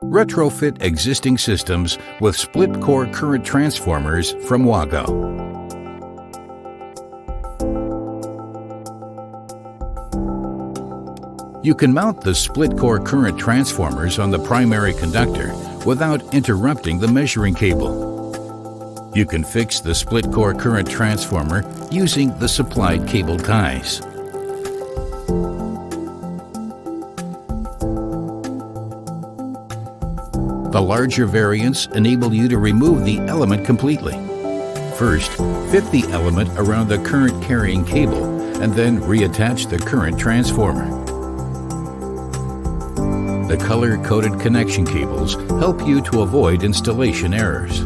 Retrofit existing systems with split-core current transformers from Wago. You can mount the split-core current transformers on the primary conductor without interrupting the measuring cable. You can fix the split-core current transformer using the supplied cable ties. The larger variants enable you to remove the element completely. First, fit the element around the current carrying cable and then reattach the current transformer. The color-coded connection cables help you to avoid installation errors.